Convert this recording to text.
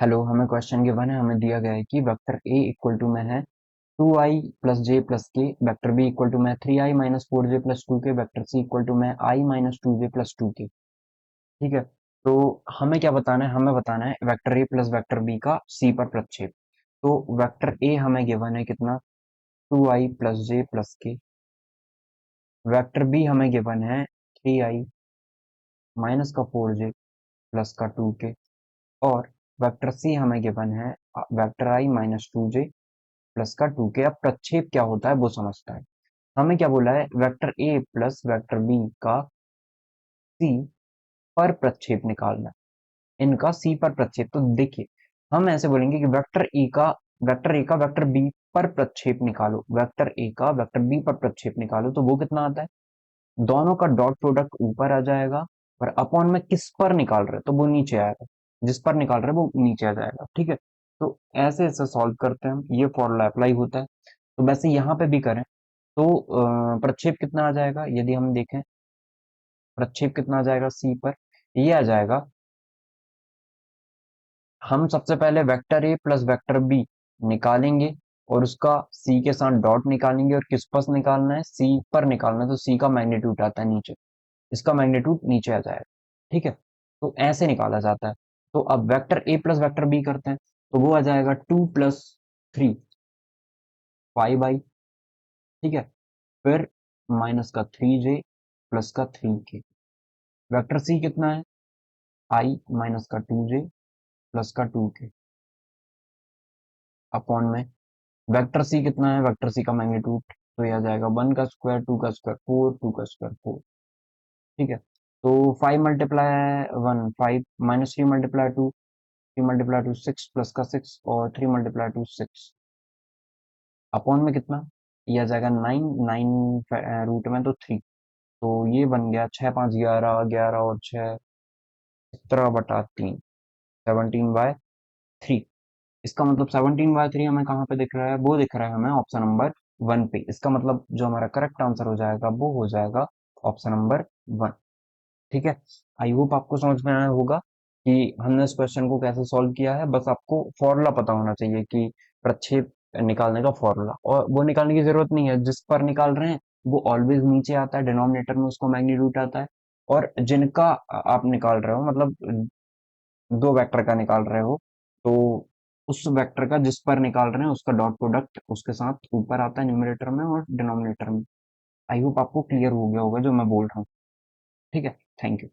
Hello, हमें question given है। हमें दिया गया है कि वेक्टर ए इक्वल टू में है 2i plus J plus K, vector B equal to में 3i minus 4j plus 2k, vector C equal to में i minus 2j plus 2k। ठीक है। तो हमें क्या बताना है? हमें बताना है vector A plus vector B का सी पर प्रक्षेप। तो वेक्टर ए हमें गिवन है कितना? 2i plus J plus K. Vector B हमें गिवन है 3i माइनस का 4j प्लस का 2k। और वेक्टर सी हमें गिवन है वेक्टर आई माइनस 2j प्लस का 2k। अब प्रक्षेप क्या होता है वो समझता है। हमें क्या बोला है? Vector A plus vector B का सी पर प्रक्षेप निकालना है। इनका सी पर प्रक्षेप। तो देखिए, हम ऐसे बोलेंगे कि वेक्टर ए का वेक्टर बी पर प्रक्षेप निकालो, वेक्टर ए का वेक्टर बी पर प्रक्षेप निकालो। तो वो कितना आता है? दोनों का डॉट प्रोडक्ट ऊपर आ जाएगा और अपॉन में किस पर निकाल रहे हैं तो वो नीचे आएगा। जिस पर निकाल रहे हैं वो नीचे आ जाएगा। ठीक है। तो ऐसे ऐसे सॉल्व करते हैं हम। ये फॉर्मूला अप्लाई होता है। तो वैसे यहाँ पे भी करें तो प्रक्षेप कितना आ जाएगा? यदि हम देखें प्रक्षेप कितना आ जाएगा सी पर, ये आ जाएगा। हम सबसे पहले vector A plus vector B निकालेंगे और उसका सी के साथ डॉट निकालेंगे। और किस पर निकालना है? सी पर निकालना है। तो सी का मैग्नीट्यूड आता है नीचे, इसका मैग्नीट्यूड नीचे आ जाएगा। ठीक है। तो ऐसे निकाला जाता है। तो अब vector A plus vector B करते हैं। तो वो आ जाएगा 2 + 3 5i। ठीक है। फिर माइनस का 3j प्लस का 3k। वेक्टर सी कितना है? आई माइनस का 2j प्लस का 2k अपॉन में वेक्टर सी कितना है? वेक्टर सी का मैग्नीट्यूड तो यह आ जाएगा 1 का स्क्वायर 2 का स्क्वायर 4 2 का स्क्वायर 4। ठीक है। तो 5 × 1 माइनस 3 × 2 3 × 2 6 प्लस का 6 और 3 × 2 6 अपॉन में कितना? ये आ जाएगा 9 9 रूट में तो 3। तो ये बन गया 6 5 11 11 और 6 17/3 17/3। इसका मतलब 17/3 हमें कहाँ पे दिख रहा है? वो दिख रहा है हमें ऑप्शन नंबर 1 पे। इसका मतलब जो हमारा करेक्ट आंसर हो जाएगा वो हो जाएगा ऑप्शन नंबर 1। ठीक है। आई होप आपको समझ में आया होगा कि हमने इस क्वेश्चन को कैसे सॉल्व किया है। बस आपको फॉर्मूला पता होना चाहिए कि प्रक्षेप निकालने का फॉर्मूला, और वो निकालने की जरूरत नहीं है। जिस पर निकाल रहे हैं वो ऑलवेज नीचे आता है, डिनोमिनेटर में उसको मैग्नीट्यूड आता है। और जिनका आप निकाल रहे हो, मतलब दो वेक्टर का निकाल रहे हो, तो उस वेक्टर का जिस पर निकाल रहे हैं उसका डॉट प्रोडक्ट उसके साथ ऊपर आता है न्यूमरेटर में और डिनोमिनेटर में। आई होप आपको क्लियर हो गया होगा जो मैं बोल रहा हूँ। ठीक है। Thank you.